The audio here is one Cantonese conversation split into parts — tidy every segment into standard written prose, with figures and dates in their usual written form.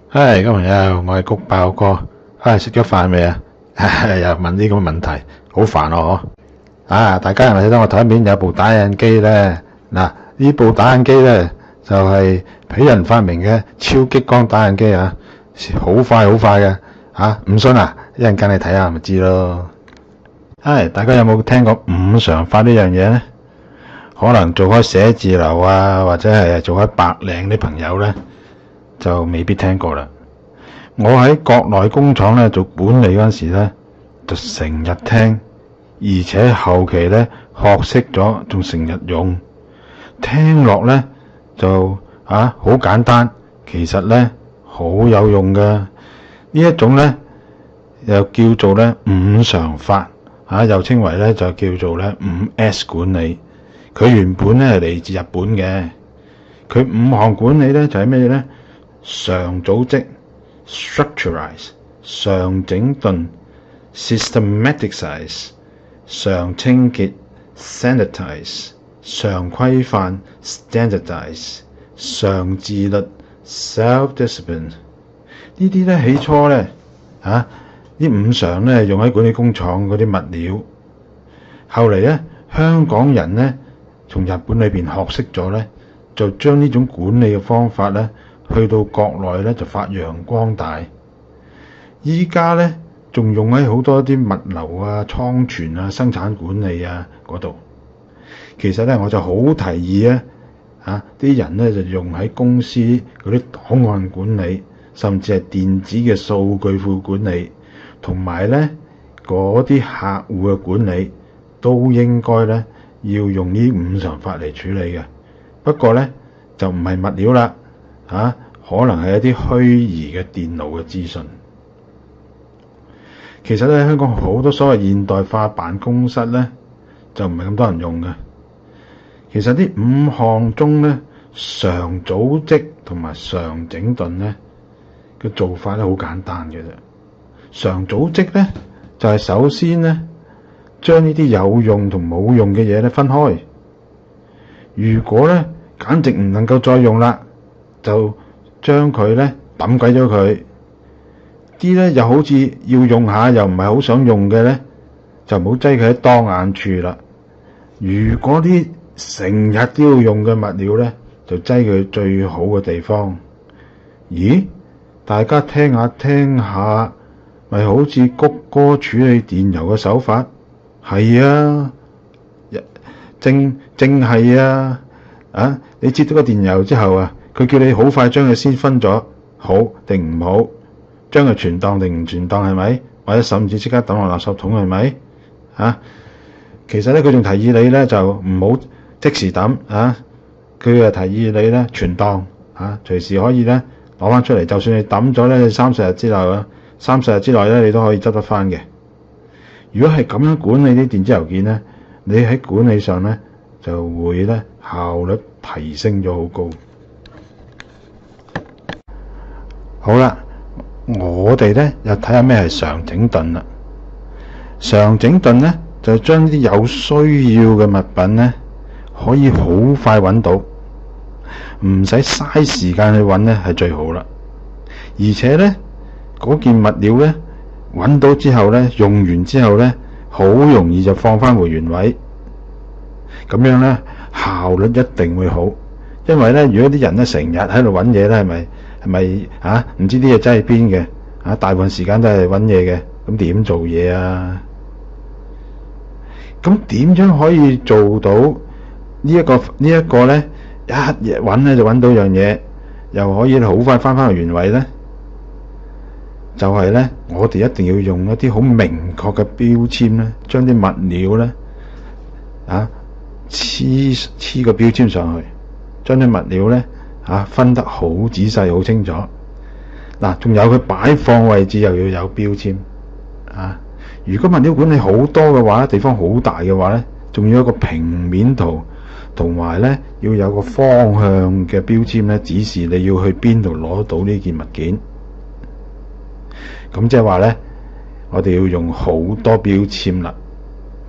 今日我係谷爆哥。食咗飯未啊？又問啲咁嘅問題，好煩哦！大家係咪睇到我台面有部打印機呢？嗱，呢部打印機呢，就係俾人發明嘅超激光打印機啊，好快嘅唔信啊？一陣間你睇下咪知咯。大家有冇聽過五常法呢樣嘢呢？可能做開寫字樓啊，或者係做開白領啲朋友呢，就未必聽過啦。我喺國內工廠咧做管理嗰陣時咧，就成日聽，而且後期咧學識咗，仲成日用。聽落咧就好簡單，其實咧好有用㗎。呢一種咧又叫做咧五常法，又稱為咧就叫做咧5S 管理。佢原本咧係嚟自日本嘅。佢5項管理咧就係咩咧？常組織 structurize， 常整頓 systematicize， 常清潔 sanitize， 常規範 standardize， 常自律 self-discipline。 呢啲咧起初咧呢五常咧用喺管理工廠嗰啲物料，後嚟咧香港人咧從日本裏邊學識咗咧，就將呢種管理嘅方法咧去到國內咧就發揚光大。依家咧仲用喺好多啲物流啊、倉存啊、生產管理啊嗰度。其實咧我就好提議啲人咧就用喺公司嗰啲檔案管理，甚至係電子嘅數據庫管理，同埋咧嗰啲客戶嘅管理，都應該咧要用呢五常法嚟處理嘅。不過咧就唔係物料啦，可能係一啲虛擬嘅電腦嘅資訊。其實咧香港好多所謂現代化辦公室咧就唔係咁多人用嘅。其實呢五項中咧，常組織同埋常整頓咧嘅做法咧好簡單嘅啫。常組織咧就係首先咧將呢啲有用同冇用嘅嘢咧分開。如果咧簡直唔能夠再用啦，就將佢咧抌鬼咗佢。啲咧又好似要用下又唔係好想用嘅咧，就唔好擠佢喺當眼處啦。如果啲成日都要用嘅物料咧，就擠佢最好嘅地方。咦？大家聽下，咪好似谷歌處理電郵嘅手法？係啊，正係啊！你接到個電郵之後啊，佢叫你好快將佢先分咗好定唔好，將佢存檔定唔存檔係咪？或者甚至即刻抌落垃圾桶係咪？其實咧佢仲提議你咧就唔好即時抌佢又提議你咧存檔隨時可以咧攞翻出嚟，就算你抌咗咧30日之內咧你都可以執得翻嘅。如果係咁樣管理啲電子郵件咧，你喺管理上咧就會咧效率提升咗好高。好啦，我哋咧又睇下咩係常整頓啦。常整頓咧就將啲有需要嘅物品咧可以好快揾到，唔使嘥時間去揾咧係最好啦。而且咧嗰件物料咧揾到之後咧，用完之後咧好容易就放翻回原位。咁樣咧效率一定會好。因為咧如果啲人咧成日喺度揾嘢咧，係咪唔知啲嘢擠喺邊嘅大部分時間都係揾嘢嘅，咁點做嘢啊？咁點樣可以做到呢一個咧一嘢揾咧就揾到樣嘢，又可以好快翻去原位咧？就係咧我哋一定要用一啲好明確嘅標籤咧，將啲物料咧黐個標籤上去，將啲物料咧分得好仔細好清楚。仲有佢擺放位置又要有標籤如果物料管理好多嘅話，地方好大嘅話咧，仲要有一個平面圖，同埋咧要有個方向嘅標籤咧，指示你要去邊度攞到呢件物件。咁即係話咧，我哋要用好多標籤啦，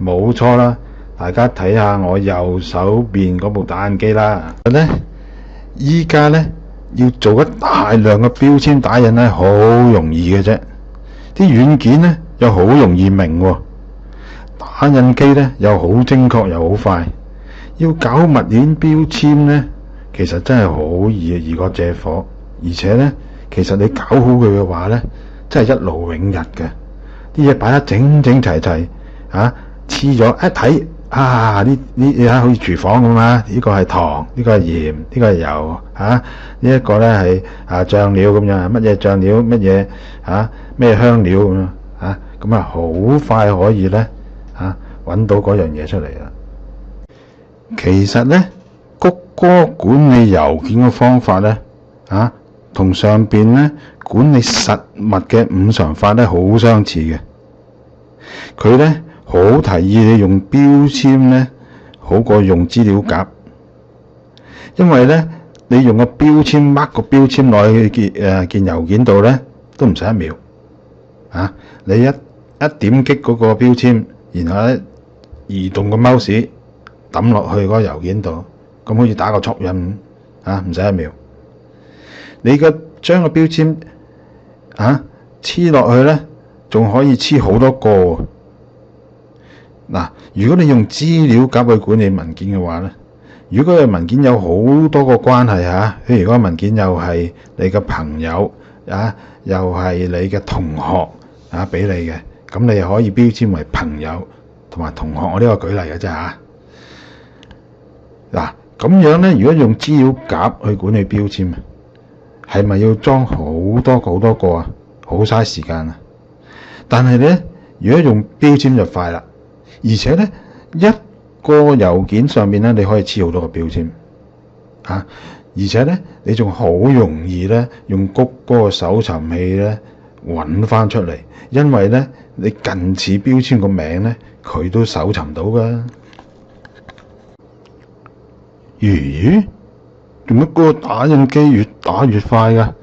冇錯啦。大家睇下我右手邊嗰部打印機啦。依家咧要做一大量嘅標籤打印咧，好容易嘅啫。啲軟件咧又好容易明喎，打印機咧又好精確又好快。要搞物件標籤咧，其實真係好易過借火。而且咧，其實你搞好佢嘅話咧，真係一勞永逸嘅。啲嘢擺得整整齊齊，黐咗一睇呢你睇好似廚房咁啊！呢個係糖，呢個係鹽，呢個係油，呢一個咧係醬料咁樣，乜嘢醬料，乜嘢咩香料咁樣咁好快可以咧揾到嗰樣嘢出嚟啦。其實咧，谷歌管理郵件嘅方法咧同上邊咧管理實物嘅五常法咧好相似嘅。佢咧好提議你用標籤咧好過用資料夾，因為咧你用個標籤 mark 個標籤落去件郵件度咧都唔使1秒你一點擊嗰個標籤，然後咧移動個 mouse 抌落去嗰個郵件度，咁好似打個速印唔使1秒。你將個標籤黐落去咧，仲可以黐好多個喎。如果你用資料夾去管理文件嘅話咧，如果個文件有好多個關係譬如嗰個文件又係你嘅朋友又係你嘅同學俾你嘅，咁你又可以標籤為朋友同埋同學。我呢個舉例嘅啫咁樣咧，如果用資料夾去管理標籤係咪要裝好多個好嘥時間啊！但係咧，如果用標籤就快啦，而且咧一個郵件上面咧你可以黐好多個標籤而且咧你仲好容易咧用谷歌個搜尋器咧揾翻出嚟，因為咧你近似標籤個名咧佢都搜尋到噶。咦？做乜嗰個打印機越打越快噶？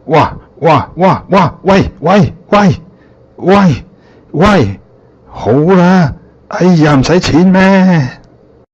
哇！喂！好啦，哎呀，唔使錢咩？